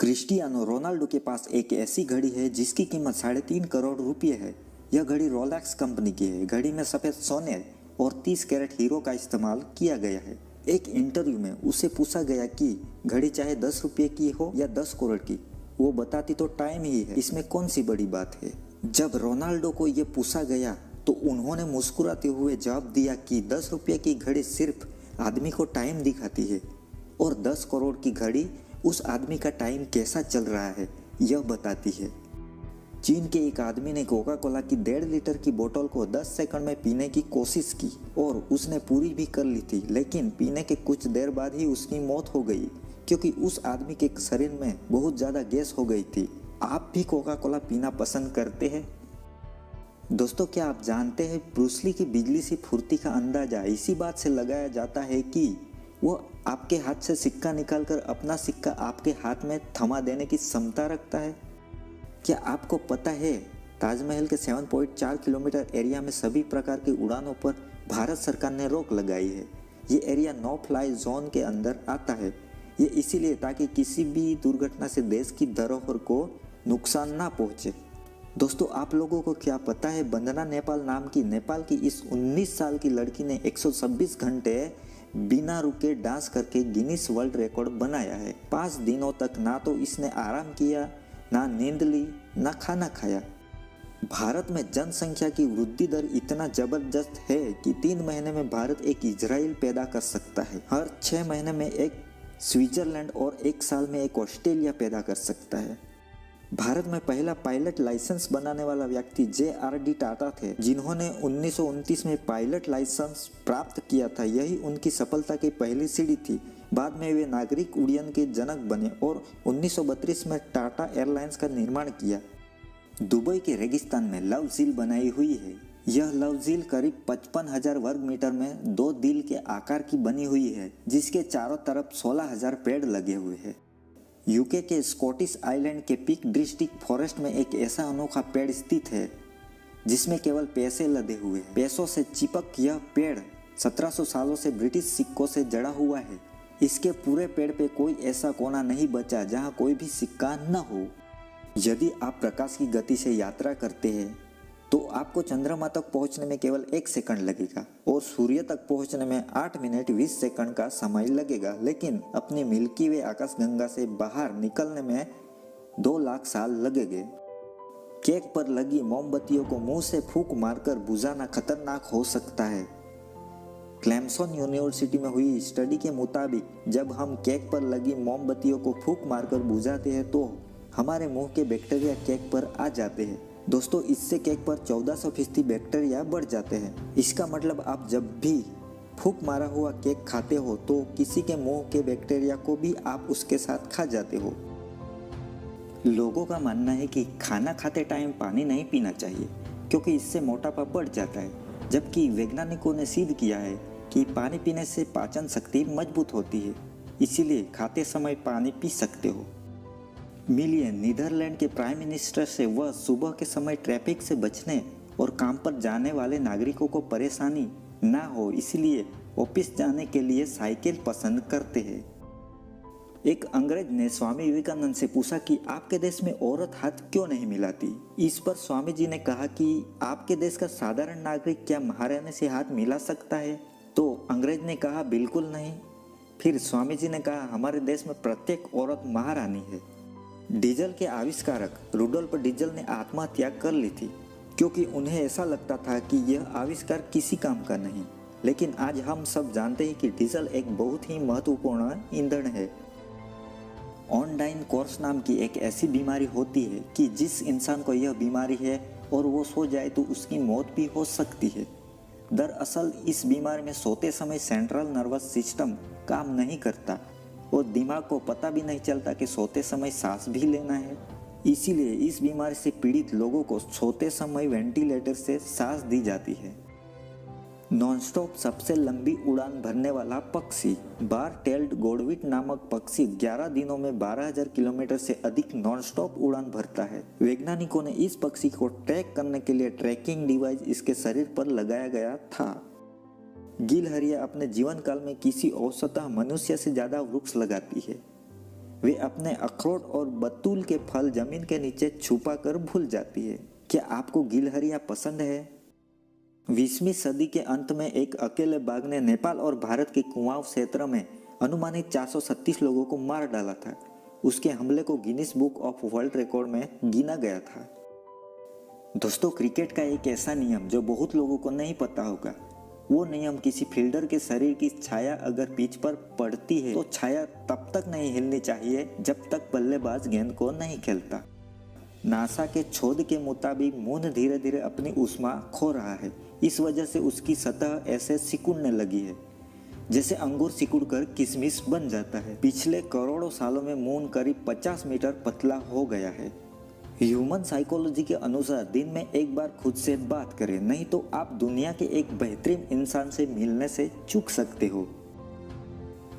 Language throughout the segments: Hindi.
क्रिस्टियानो रोनाल्डो के पास एक ऐसी घड़ी है जिसकी कीमत 3.5 करोड़ रुपये है। यह घड़ी रोलेक्स कंपनी की है। घड़ी में सफेद सोने और 30 कैरेट हीरो का इस्तेमाल किया गया है। एक इंटरव्यू में उसे पूछा गया कि घड़ी चाहे 10 रुपये की हो या 10 करोड़ की, वो बताती तो टाइम ही है, इसमें कौन सी बड़ी बात है। जब रोनाल्डो को ये पूछा गया तो उन्होंने मुस्कुराते हुए जवाब दिया कि 10 रुपये की घड़ी सिर्फ आदमी को टाइम दिखाती है और 10 करोड़ की घड़ी उस आदमी का टाइम कैसा चल रहा है यह बताती है। चीन के एक आदमी ने कोका कोला की 1.5 लीटर की बोतल को 10 सेकंड में पीने की कोशिश की और उसने पूरी भी कर ली थी, लेकिन पीने के कुछ देर बाद ही उसकी मौत हो गई क्योंकि उस आदमी के शरीर में बहुत ज़्यादा गैस हो गई थी। आप भी कोका कोला पीना पसंद करते हैं? दोस्तों, क्या आप जानते हैं ब्रूस ली की बिजली सी फुर्ती का अंदाजा इसी बात से लगाया जाता है कि वो आपके हाथ से सिक्का निकालकर अपना सिक्का आपके हाथ में थमा देने की क्षमता रखता है। क्या आपको पता है ताजमहल के 7.4 किलोमीटर एरिया में सभी प्रकार की उड़ानों पर भारत सरकार ने रोक लगाई है। ये एरिया नो फ्लाई जोन के अंदर आता है। ये इसीलिए ताकि किसी भी दुर्घटना से देश की धरोहर को नुकसान ना पहुंचे। दोस्तों, आप लोगों को क्या पता है वंदना नेपाल नाम की नेपाल की इस 19 साल की लड़की ने 126 घंटे बिना रुके डांस करके गिनीज वर्ल्ड रिकॉर्ड बनाया है। 5 दिनों तक ना तो इसने आराम किया, ना नींद ली, ना खाना खाया। भारत में जनसंख्या की वृद्धि दर इतना जबरदस्त है कि 3 महीने में भारत एक इजराइल पैदा कर सकता है। हर 6 महीने में एक स्विट्जरलैंड और 1 साल में एक ऑस्ट्रेलिया पैदा कर सकता है। भारत में पहला पायलट लाइसेंस बनाने वाला व्यक्ति J.R.D. टाटा थे, जिन्होंने 1929 में पायलट लाइसेंस प्राप्त किया था। यही उनकी सफलता की पहली सीढ़ी थी। बाद में वे नागरिक उड्डयन के जनक बने और 1932 में टाटा एयरलाइंस का निर्माण किया। दुबई के रेगिस्तान में लव झील बनाई हुई है। यह लव झील करीब 55,000 वर्ग मीटर में 2 दिल के आकार की बनी हुई है, जिसके चारों तरफ 16,000 पेड़ लगे हुए हैं। यूके के स्कॉटिश आइलैंड के पीक डिस्ट्रिक्ट फॉरेस्ट में एक ऐसा अनोखा पेड़ स्थित है जिसमें केवल पैसे लदे हुए हैं। पैसों से चिपक यह पेड़ 1700 सालों से ब्रिटिश सिक्कों से जड़ा हुआ है। इसके पूरे पेड़ पे कोई ऐसा कोना नहीं बचा जहां कोई भी सिक्का न हो। यदि आप प्रकाश की गति से यात्रा करते हैं तो आपको चंद्रमा तक पहुंचने में केवल 1 सेकंड लगेगा और सूर्य तक पहुंचने में 8 मिनट 20 सेकंड का समय लगेगा, लेकिन अपनी मिल्की वे आकाशगंगा से बाहर निकलने में 2 लाख साल लगेंगे। केक पर लगी मोमबत्तियों को मुंह से फूंक मारकर बुझाना खतरनाक हो सकता है। क्लेमसन यूनिवर्सिटी में हुई स्टडी के मुताबिक जब हम केक पर लगी मोमबत्तियों को फूंक मारकर बुझाते हैं तो हमारे मुंह के बैक्टीरिया केक पर आ जाते हैं। दोस्तों, इससे केक पर 1400% बैक्टीरिया बढ़ जाते हैं। इसका मतलब आप जब भी फूंक मारा हुआ केक खाते हो तो किसी के मुंह के बैक्टीरिया को भी आप उसके साथ खा जाते हो। लोगों का मानना है कि खाना खाते टाइम पानी नहीं पीना चाहिए क्योंकि इससे मोटापा बढ़ जाता है, जबकि वैज्ञानिकों ने सिद्ध किया है कि पानी पीने से पाचन शक्ति मजबूत होती है, इसीलिए खाते समय पानी पी सकते हो। मिलिए नीदरलैंड के प्राइम मिनिस्टर से वह सुबह के समय ट्रैफिक से बचने और काम पर जाने वाले नागरिकों को परेशानी ना हो इसलिए ऑफिस जाने के लिए साइकिल पसंद करते हैं। एक अंग्रेज ने स्वामी विवेकानंद से पूछा कि आपके देश में औरत हाथ क्यों नहीं मिलाती। इस पर स्वामी जी ने कहा कि आपके देश का साधारण नागरिक क्या महारानी से हाथ मिला सकता है? तो अंग्रेज ने कहा बिल्कुल नहीं। फिर स्वामी जी ने कहा हमारे देश में प्रत्येक औरत महारानी है। डीजल के आविष्कारक रुडोल्फ डीजल ने आत्महत्या कर ली थी क्योंकि उन्हें ऐसा लगता था कि यह आविष्कार किसी काम का नहीं, लेकिन आज हम सब जानते हैं कि डीजल एक बहुत ही महत्वपूर्ण ईंधन है। ऑनडाइन कोर्स नाम की एक ऐसी बीमारी होती है कि जिस इंसान को यह बीमारी है और वो सो जाए तो उसकी मौत भी हो सकती है। दरअसल इस बीमारी में सोते समय सेंट्रल नर्वस सिस्टम काम नहीं करता और दिमाग को पता भी नहीं चलता कि सोते समय सांस भी लेना है। इसीलिए इस बीमारी से पीड़ित लोगों को सोते समय वेंटिलेटर से सांस दी जाती है। नॉनस्टॉप सबसे लंबी उड़ान भरने वाला पक्षी बार टेल्ड गोडविट नामक पक्षी 11 दिनों में 12,000 किलोमीटर से अधिक नॉनस्टॉप उड़ान भरता है। वैज्ञानिकों ने इस पक्षी को ट्रैक करने के लिए ट्रैकिंग डिवाइस इसके शरीर पर लगाया गया था। गिलहरियां अपने जीवन काल में किसी औसतः मनुष्य से ज्यादा वृक्ष लगाती है। वे अपने अखरोट और बतूल के फल जमीन के नीचे छुपा कर भूल जाती है। क्या आपको गिलहरियां पसंद है? 20वीं सदी के अंत में एक अकेले बाघ ने नेपाल और भारत के कुमाऊं क्षेत्र में अनुमानित 436 लोगों को मार डाला था। उसके हमले को Guinness book of world record में गिना गया था। दोस्तों, क्रिकेट का एक ऐसा नियम जो बहुत लोगों को नहीं पता होगा, वो नियम किसी फील्डर के शरीर की छाया अगर पिच पर पड़ती है तो छाया तब तक नहीं हिलनी चाहिए जब तक बल्लेबाज गेंद को नहीं खेलता। नासा के शोध के मुताबिक मून धीरे धीरे अपनी ऊष्मा खो रहा है। इस वजह से उसकी सतह ऐसे सिकुड़ने लगी है जैसे अंगूर सिकुड़कर किशमिश बन जाता है। पिछले करोड़ों सालों में मून करीब 50 मीटर पतला हो गया है। ह्यूमन साइकोलॉजी के अनुसार दिन में एक बार खुद से बात करें, नहीं तो आप दुनिया के एक बेहतरीन इंसान से मिलने से चूक सकते हो।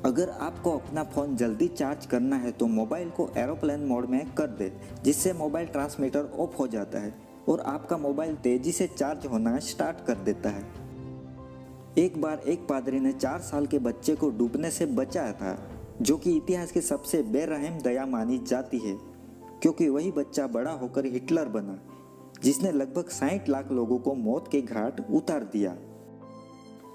अगर आपको अपना फ़ोन जल्दी चार्ज करना है तो मोबाइल को एरोप्लेन मोड में कर दे, जिससे मोबाइल ट्रांसमीटर ऑफ हो जाता है और आपका मोबाइल तेजी से चार्ज होना स्टार्ट कर देता है। एक बार एक पादरी ने 4 साल के बच्चे को डूबने से बचाया था, जो कि इतिहास की सबसे बेरहम दया मानी जाती है, क्योंकि वही बच्चा बड़ा होकर हिटलर बना, जिसने लगभग 60 लाख लोगों को मौत के घाट उतार दिया।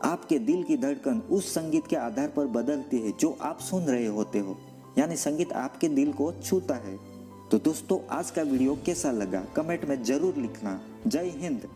आपके दिल की धड़कन उस संगीत के आधार पर बदलती है जो आप सुन रहे होते हो, यानी संगीत आपके दिल को छूता है। तो दोस्तों, आज का वीडियो कैसा लगा कमेंट में जरूर लिखना। जय हिंद।